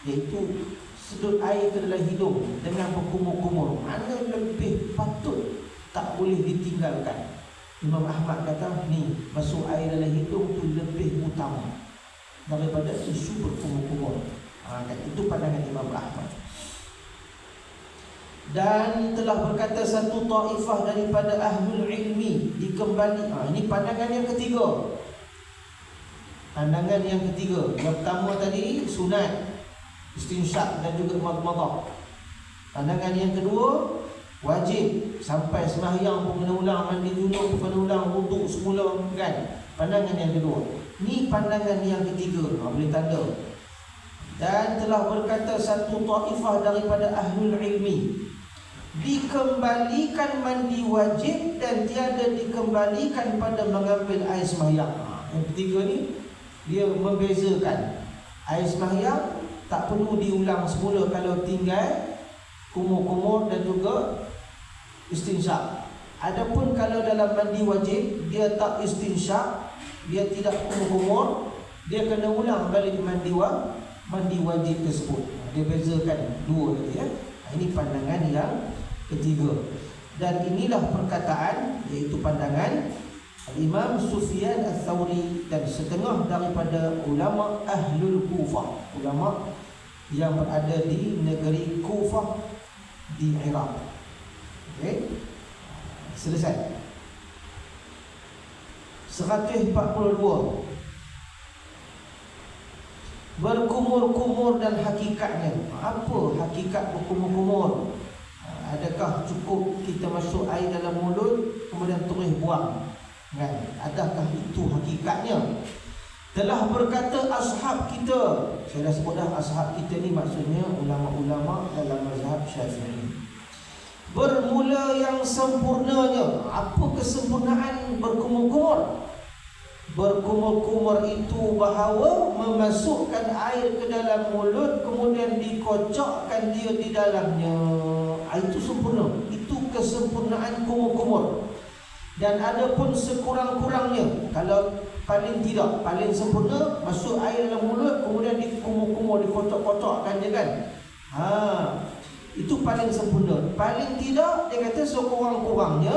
iaitu sedut air ke dalam hidung dengan berkumur-kumur, mana lebih patut, tak boleh ditinggalkan. Imam Ahmad kata ni, masuk air dalam hidung tu lebih utama daripada isu berkumur-kumur. Itu pandangan Imam Ahmad. Dan telah berkata satu taifah daripada ahlul ilmi dikembali. Ini pandangan yang ketiga. Pandangan yang ketiga. Yang pertama tadi sunat, istinsyak dan juga madmadah. Pandangan yang kedua wajib, sampai sembahyang pun kena ulang, mandi junub pun kena ulang, wuduk semula, kan? Pandangan yang kedua. Ni pandangan yang ketiga. Boleh tanda. Dan telah berkata satu taifah daripada ahlul ilmi, dikembalikan mandi wajib dan tiada dikembalikan pada mengambil air sembahyang. Yang ketiga ni dia membezakan. Air sembahyang tak perlu diulang semula kalau tinggal kumur-kumur dan juga istinsyak. Adapun kalau dalam mandi wajib dia tak istinsyak, dia tidak kumur-kumur, dia kena ulang balik mandi wajib tersebut. Dia bezakan dua tadi ya. Ini pandangan yang ketiga. Dan inilah perkataan, iaitu pandangan Imam Sufyan Ats-Tsauri dan setengah daripada ulama Ahlul Kufah, ulama yang berada di negeri Kufah di Iraq. Okey. Selesai. 142. Berkumur-kumur dan hakikatnya. Apa hakikat berkumur-kumur? Adakah cukup kita masuk air dalam mulut kemudian terus buang? Kan? Adakah itu hakikatnya? Telah berkata ashab kita. Saya dah sebut dah, ashab kita ni maksudnya ulama-ulama dalam mazhab Syafi'i. Bermula yang sempurnanya. Apa kesempurnaan berkumur-kumur? Berkumur-kumur itu bahawa memasukkan air ke dalam mulut kemudian dikocokkan dia di dalamnya. Itu sempurna. Itu kesempurnaan kumur-kumur. Dan ada pun sekurang-kurangnya. Kalau paling tidak, paling sempurna, masuk air dalam mulut kemudian dikumur-kumur, dikocok-kocokkan je kan. Itu paling sempurna. Paling tidak, dia kata sekurang-kurangnya,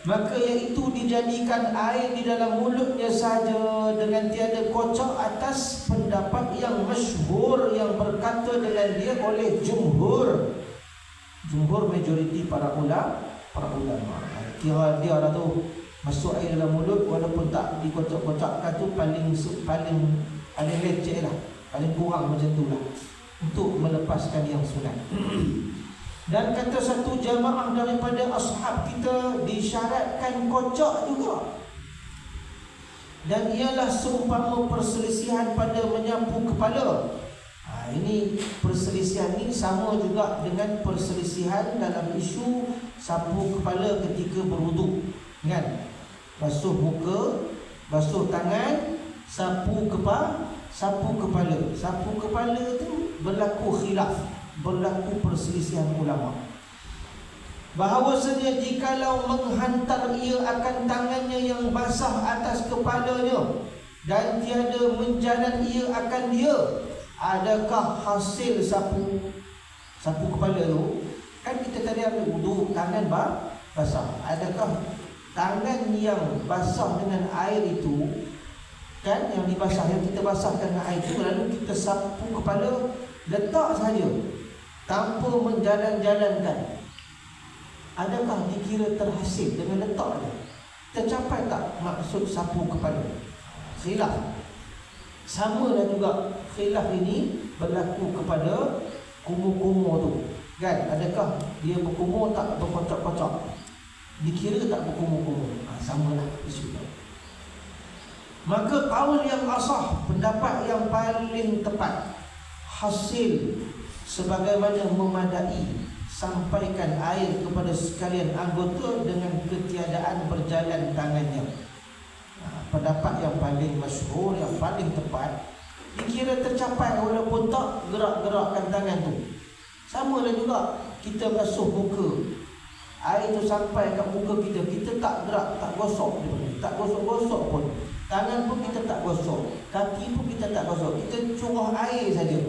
maka iaitu dijadikan air di dalam mulutnya saja dengan tiada kocok, atas pendapat yang masyhur yang berkata dengan dia oleh jumhur majoriti para ulama. Kira dia lah tu masuk air dalam mulut walaupun tak dikocok-kocokkan tu paling leceh lah, paling kurang macam tu lah, untuk melepaskan yang sunat. Dan kata satu jamaah daripada ashab kita disyaratkan kocok juga. Dan ialah seumpama perselisihan pada menyapu kepala. Ini perselisihan ni sama juga dengan perselisihan dalam isu sapu kepala ketika berwuduk, kan? Basuh muka, basuh tangan, sapu kepala. Sapu kepala tu berlaku khilaf, berlaku perselisihan ulama. Bahawasanya jikalau menghantar ia akan tangannya yang basah atas kepalanya dan tiada menjalan ia akan dia, adakah hasil sapu kepala tu? Kan kita tadi ambil wudu, tangan basah. Adakah tangan yang basah dengan air itu, kan, yang dibasah, yang kita basahkan dengan air itu, lalu kita sapu kepala, letak saja tanpa menjalan-jalankan, adakah dikira terhasil dengan letak saja? Tercapai tak maksud sapu kepala? Khilaf. Sama lah juga khilaf ini berlaku kepada kumur-kumur tu, kan? Adakah dia berkumur tak berkocok-kocok? Dikira tak berkumur-kumur? Samalah isu tu. Maka qaul yang asah, pendapat yang paling tepat, hasil sebagaimana memadai sampaikan air kepada sekalian anggota dengan ketiadaan berjalan tangannya. Pendapat yang paling masyhur, yang paling tepat, dikira tercapai walaupun tak gerak-gerakkan tangan tu. Sama lah juga kita basuh muka, air tu sampai kat muka kita, kita tak gerak, tak gosok, tak gosok-gosok pun. Tangan pun kita tak gosok, kaki pun kita tak gosok, kita curah air saja.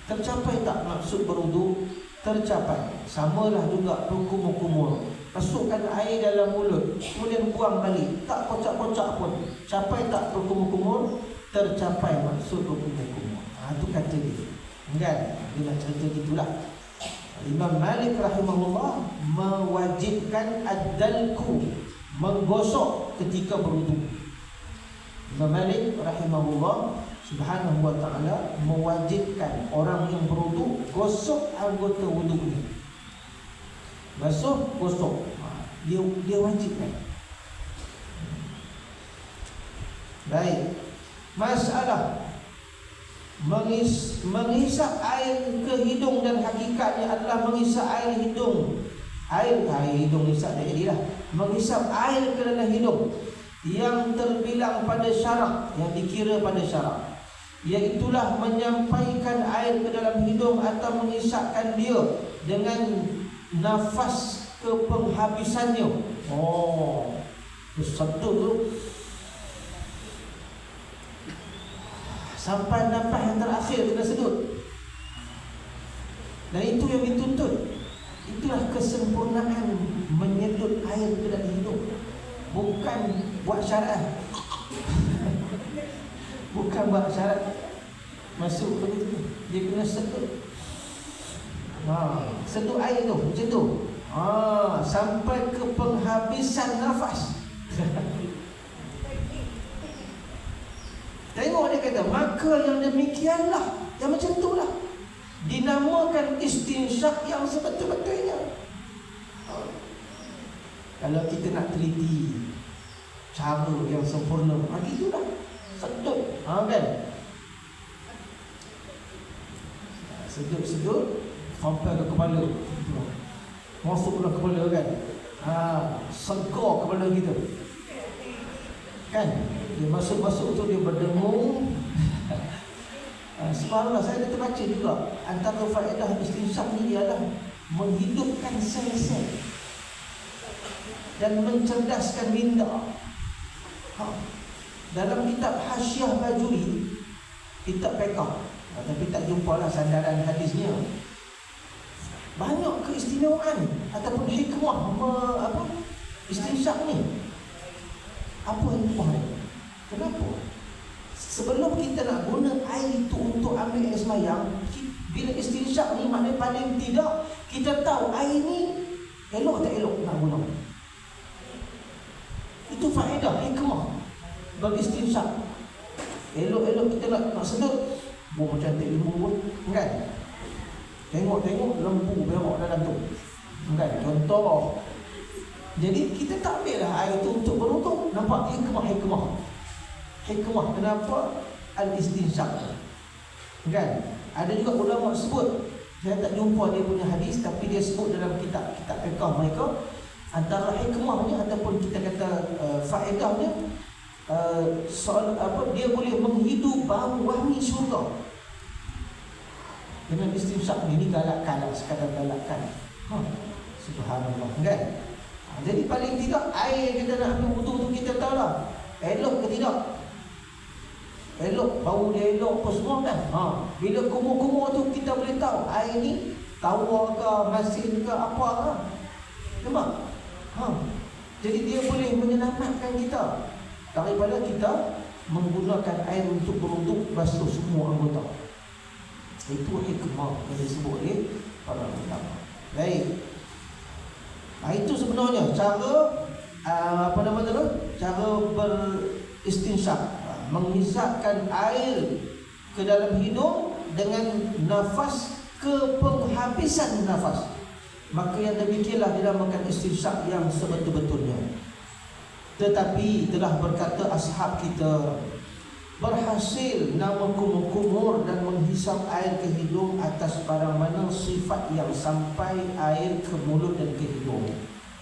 Tercapai tak maksud berwuduk? Tercapai. Samalah juga berkumur-kumur, masukkan air dalam mulut kemudian buang balik, tak kocak-kocak pun. Capai tak berkumur-kumur? Tercapai maksud berkumur-kumur. Itu kata dia, kan? Dia nak cerita gitulah. Imam Malik rahimahullah mewajibkan ad-dalku, menggosok ketika berwuduk. Imam Malik rahimahullah subhanahu wa ta'ala mewajibkan orang yang berwuduk gosok anggota wuduknya. Basuh, gosok. Dia wajibkan. Baik. Masalah menghisap air ke hidung, dan hakikatnya adalah menghisap air hidung. Air hidung hisap dah jadilah. Menghisap air ke dalam hidung yang terbilang pada syarak, yang dikira pada syarak, iaitulah menyampaikan air ke dalam hidung atau menghisapkan dia dengan nafas ke penghabisannya. Sedut tu sampai nafas yang terakhir kena sedut. Dan itu yang dituntut. Itulah kesempurnaan menyedut air ke dalam hidung. Bukan buat syarat. Bukan buat syarat masuk begitu. Dia kena sedut. Sedut air tu macam tu. Sampai ke penghabisan nafas. Tengok dia kata, maka yang demikianlah, yang macam itulah dinamakan istinsyak yang sebetul-betulnya. Kalau kita nak teliti cara yang sempurna, begitulah sedut, kan? Sedut sampai ke kepala, masuk ke kepala, kan? Segar kepala kita, kan? Dia masuk tu dia berdengung. Subhanallah, saya ada terbaca juga antara faedah istinsyak ni ialah menghidupkan sel-sel dan mencerdaskan minda. Dalam kitab Hasyiah Bajuri, kitab fiqh, tapi tak jumpalah sandaran hadisnya, banyak keistimewaan ataupun hikmah istinsyak ni. Apa hikmah ni? Kenapa? Sebelum kita nak guna air itu untuk ambil air semayang, bila istinsyak ni, maknanya paling tidak kita tahu air ni elok tak elok nak guna. Itu faedah, hikmah bagi istinsyak. Elok-elok kita nak sedut, buang cantik lembu pun, kan? Tengok lembu berak dalam tu, kan? Contoh. Jadi kita tak ambil lah air itu untuk berwuduk. Nampak hikmah kenapa al-istinsyak, kan? Ada juga ulama sebut, saya tak jumpa dia punya hadis, tapi dia sebut dalam kitab fiqh mereka, antara hikmahnya ataupun kita kata faedahnya, dia boleh menghidup bau wangi syurga dengan istinsyak ni. Galak-galak, sekadar galakkan. Subhanallah, kan? Jadi paling tidak air kita nak ambil wudu tu kita tahu lah elok ke tidak. Elok, bau dia elok apa semua, kan? Bila kumur-kumur tu kita boleh tahu air ni tawar ke, masin ke, apa ke. Nampak? Jadi dia boleh menyelamatkan kita daripada kita menggunakan air untuk berwuduk basuh semua anggota. Itu hikmah yang disebut oleh para ulama. Baik. Itu sebenarnya cara cara beristinsyak, menghisapkan air ke dalam hidung dengan nafas ke penghabisan nafas. Maka yang demikianlah dinamakan istinsyak yang sebetul-betulnya. Tetapi telah berkata ashab kita, berhasil nama kumur-kumur dan menghisap air ke hidung atas barang mana sifat yang sampai air ke mulut dan ke hidung.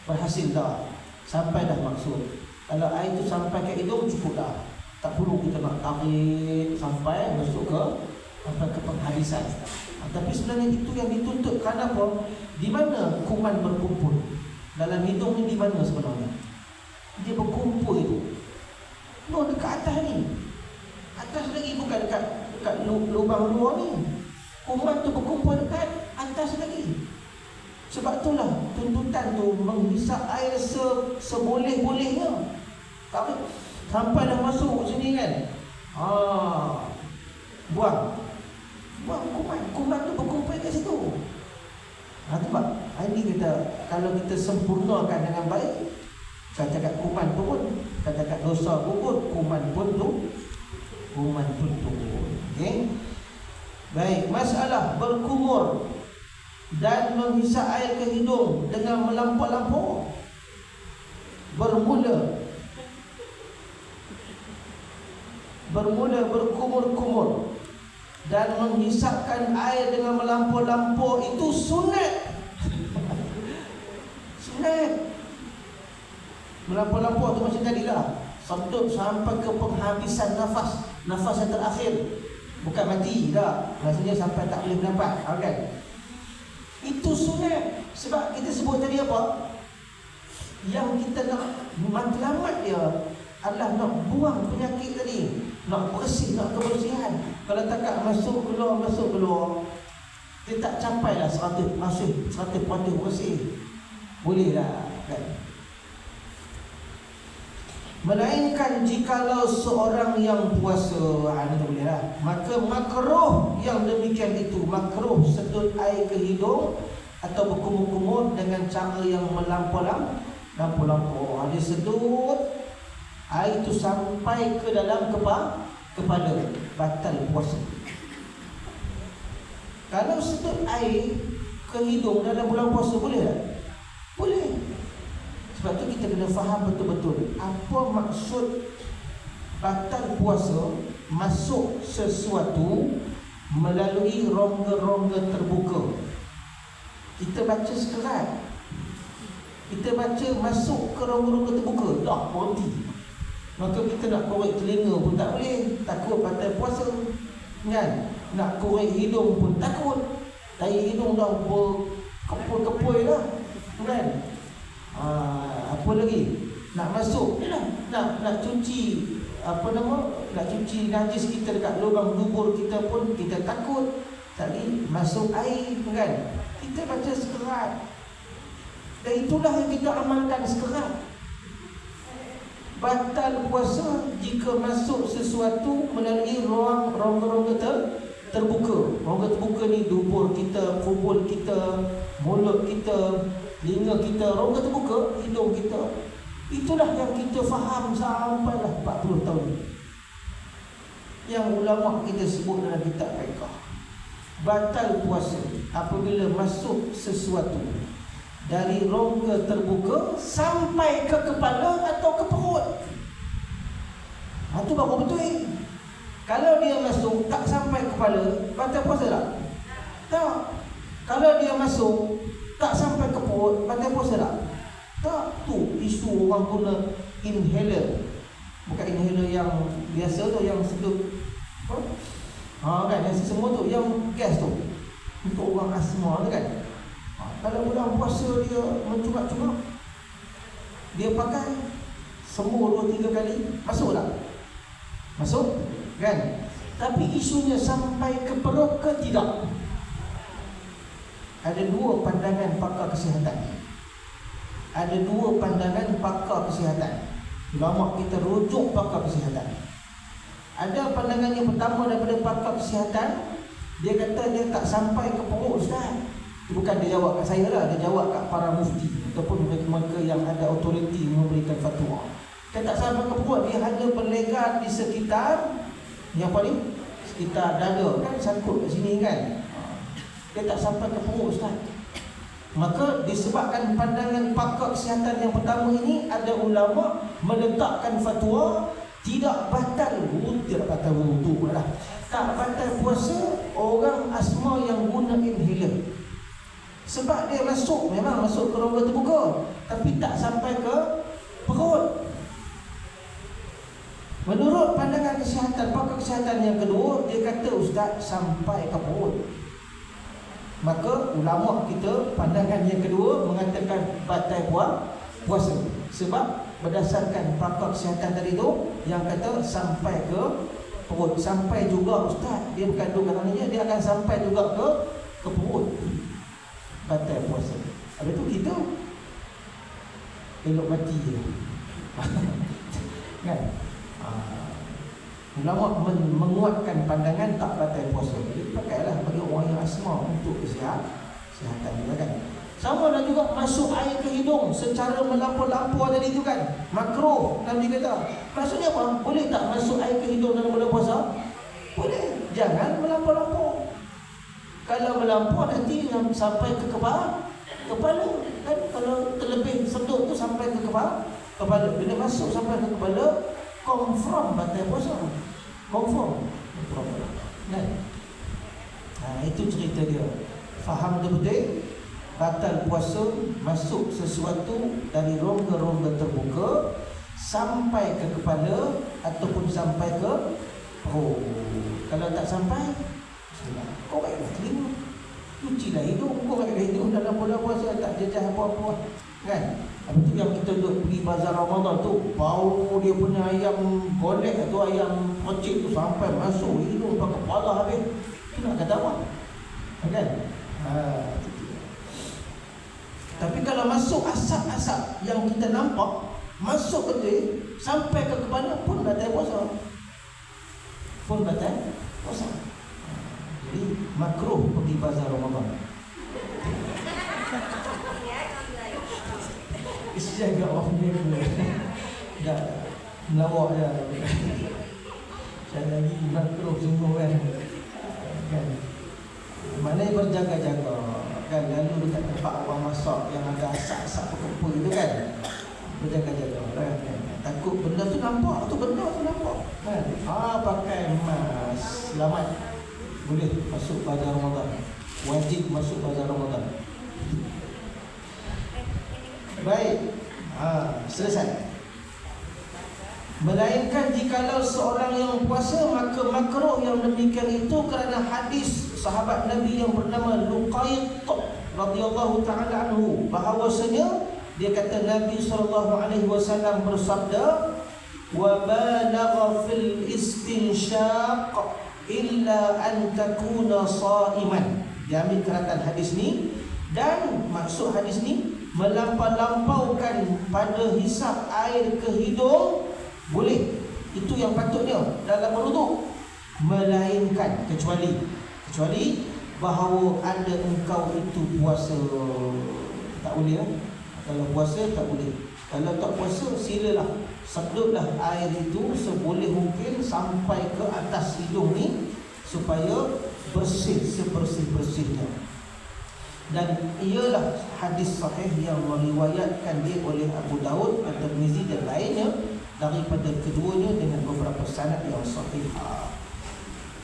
Berhasil dah, sampai dah maksud. Kalau air itu sampai ke hidung cukup dah, tak perlu kita nak tarik sampai masuk ke penghabisan. Tapi sebenarnya itu yang dituntut. Kenapa? Di mana kuman berkumpul dalam hidung ni? Di mana sebenarnya dia berkumpul itu? Dekat atas ni. Atas lagi, bukan dekat lubang luar ni. Kuman tu berkumpul dekat atas lagi. Sebab itulah tuntutan tu menghisap air seboleh-bolehnya. Sampai dah masuk sini, kan? Buang kuman tu berkumpul kat situ. Sebab ini kita, kalau kita sempurnakan dengan baik, katakan kuman pun, katakan dosa pun, kuman pun turun. Okay? Baik, masalah berkumur dan menghisap air ke hidung dengan melampau-lampau. Bermula berkumur-kumur dan menghisapkan air dengan melampau-lampau itu sunat. Sunat. Melampau-lampau tu macam tadilah, sedut sampai ke penghabisan nafas yang terakhir. Bukan mati dah, maksudnya sampai tak boleh bernafas, kan? Itu sunat. Sebab kita sebut tadi apa? Yang kita nak matlamat dia adalah nak buang penyakit tadi, nak bersih, nak kebersihan. Kalau takat masuk keluar, dia tak capai lah 100% bersih. Boleh lah kan? Melainkan jikalau seorang yang puasa, ini tak boleh lah. Maka makruh yang demikian itu, makruh sedut air ke hidung atau berkumur-kumur dengan cara yang melampau-lampau. Dia sedut air itu sampai ke dalam kepala, batal puasa. Kalau sedut air ke hidung dalam bulan puasa boleh tak? Boleh. Sebab tu kita kena faham betul-betul apa maksud batal puasa. Masuk sesuatu melalui rongga-rongga terbuka. Kita baca sekerat, kita baca masuk ke rongga-rongga terbuka, dah berhenti. Maka kita nak korek telinga pun tak boleh, takut batal puasa kan? Nak korek hidung pun takut, dari hidung dah berkepul-kepul dah kan? Apa lagi? Nak masuk, nak cuci nak cuci najis kita dekat lubang dubur kita pun kita takut tadi masuk air kan? Kita baca sekerat, dan itulah yang kita amalkan sekerat. Batal puasa jika masuk sesuatu melalui rongga-rongga terbuka. Rongga terbuka ni dubur kita, kubul kita, mulut kita, telinga kita, rongga terbuka, hidung kita. Itulah yang kita faham sampailah 40 tahun, yang ulama kita sebut dalam kitab fiqh. Batal puasa apabila masuk sesuatu dari rongga terbuka sampai ke kepala atau ke perut. Itu baru betul. Kalau dia masuk tak sampai kepala, batal puasa tak? Tak. Kalau dia masuk tak sampai ke perut, batal puasa tak? Tak. Tu isu orang guna inhaler. Bukan inhaler yang biasa tu, yang sedut kan, yang semua tu, yang gas tu untuk orang asma tu kan. Kalau bulan puasa dia mencungak-cungak, dia pakai semua 2-3 kali, masuk tak? Masuk kan? Tapi isunya sampai ke perut ke tidak? Ada dua pandangan pakar kesihatan. Ada dua pandangan pakar kesihatan. Ulama kita rujuk pakar kesihatan. Ada pandangan yang pertama daripada pakar kesihatan, dia kata dia tak sampai ke perut, Ustaz. Bukan dia jawab kat saya lah, dia jawab kat para mufti ataupun mereka yang ada autoriti memberikan fatwa. Dia tak sampai ke perut, dia hanya berlegar di sekitar yang apa ni? Sekitar dada kan, sangkut kat sini kan. Dia tak sampai ke perut, Ustaz. Maka disebabkan pandangan pakar kesihatan yang pertama ini, ada ulama meletakkan fatwa tidak batal wudu, tidak batal wudu pula lah. Tak batal puasa orang asma yang guna inhaler. Sebab dia masuk, memang masuk ke rongga terbuka, tapi tak sampai ke perut. Menurut pandangan kesihatan, pakar kesihatan yang kedua, dia kata Ustaz sampai ke perut. Maka ulama kita pandangan yang kedua mengatakan batal puasa. Sebab berdasarkan pakar kesihatan tadi tu yang kata sampai ke perut. Sampai juga Ustaz, dia bukan dua katanya, dia akan sampai juga ke perut. Batal puasa. Habis tu kita elok mati je. Kan? Ulama menguatkan pandangan tak batal puasa. Jadi pakailah bagi orang yang asma untuk kesihatan juga kan. Sama dan juga masuk air ke hidung secara melampau-lampau tadi tu kan, makruh Nabi kata. Maksudnya apa? Boleh tak masuk air ke hidung dalam bulan puasa? Boleh. Jangan melampau-lampau. Kalau melampau nanti sampai ke kepala kan. Kalau terlebih sedut tu sampai ke kepala. Bila masuk sampai ke kepala, confirm batal puasa. Confirm kan? Itu cerita dia. Faham betul-betul? Batal puasa masuk sesuatu dari rongga-rongga terbuka sampai ke kepala ataupun sampai ke perut. Kalau tak sampai, korek telinga. cucilah hidung, korek hidung dalam bulan puasa, tak jejah apa-apa kan. Habis tu yang kita duduk pergi bazar Ramadan tu, bau dia punya ayam golek atau ayam pocik tu sampai masuk hidung sampai kepala habis. Tu nak kata apa? Kan? Tapi kalau masuk asap-asap yang kita nampak, masuk betul sampai ke kepala pun batal puasa. Pun batal puasa. Jadi makruh pergi bazar Ramadan. Isi agak orang dia pula. Dah melawak je. Saya lagi makruh sungguh kan. Maknanya berjaga-jaga kan, lalu dekat tempat orang masak yang ada asap-asap apa-apa itu kan, berjaga-jaga kan. Takut benda tu nampak, kan. Pakai mask, selamat. Boleh masuk bazar Ramadan. Wajib masuk bazar Ramadan. Baik. Selesai. Melainkan jikalau seorang yang puasa, maka makruh yang demikian itu kerana hadis sahabat Nabi yang bernama Luqayt radhiyallahu taala anhu, bahawasanya dia kata Nabi SAW bersabda, wa balagha fil istinsyaq illa an takuna shaiman. Dia ambil keratan hadis ni, dan maksud hadis ni melampau-lampaukan pada hisap air ke hidung boleh, itu yang patutnya dalam berwuduk, melainkan kecuali bahawa ada engkau itu puasa, tak boleh lah. Kalau puasa tak boleh. Kalau tak puasa silalah sedutlah air itu seboleh mungkin sampai ke atas hidung ni supaya bersih sebersih-bersihnya. Dan ialah hadis sahih yang meriwayatkan dia oleh Abu Daud, At-Tirmizi dan lainnya daripada keduanya dengan beberapa sanad yang sahih.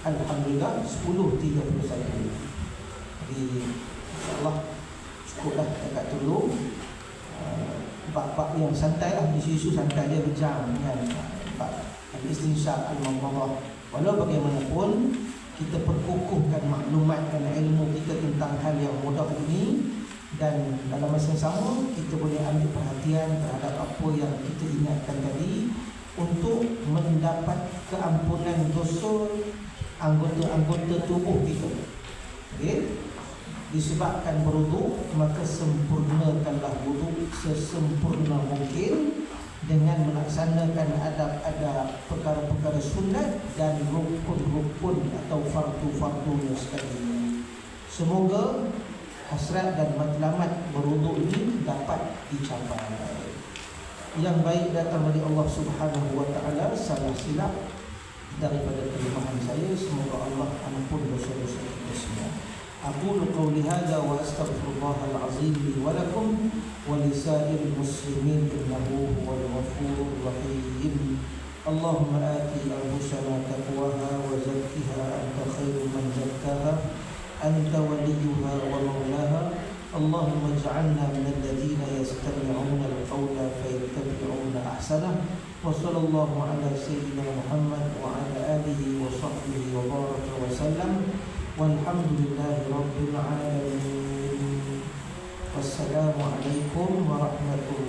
Alhamdulillah 10.31. Jadi insyaAllah cukuplah dekat dulu. Bab-bab yang santai lah, isu-isu santai dia berjam kan. Bab al-istinsyaq al-mawdah. Walau bagaimanapun kita perkukuhkan maklumat dan ilmu kita tentang hal yang mudah ini, dan dalam masa yang sama kita boleh ambil perhatian terhadap apa yang kita ingatkan tadi untuk mendapat keampunan dosa anggota-anggota tubuh kita. Okey, disebabkan berwuduk, maka sempurnakanlah wuduk sesempurna mungkin dengan melaksanakan adab-adab perkara-perkara sunat dan rukun-rukun atau fardu-fardunya sekali. Semoga hasrat dan matlamat berwuduk ini dapat dicapai. Yang baik datang dari Allah Subhanahu wa taala, salah silap daripada kelemahan saya, semoga Allah ampun dosa-dosa kita semua. Aqulu qawli hadza wa astaghfirullahal azim li wa lakum wa lisairil muslimin innahu huwal ghafurur rahim. Allahumma ati anfusana taqwaha wa zakkiha anta khairu man zakkaha anta waliyuha wa maulaha. Allahumma ij'alna minal ladzina yastami'una al-qawla fayattabi'una ahsanah. Wa sallallahu ala sayyidina Muhammad wa ala alihi wa sahbihi wa baraka wa sallam. Walhamdulillahi rabbil alamin. Wassalamu alaikum warahmatullahi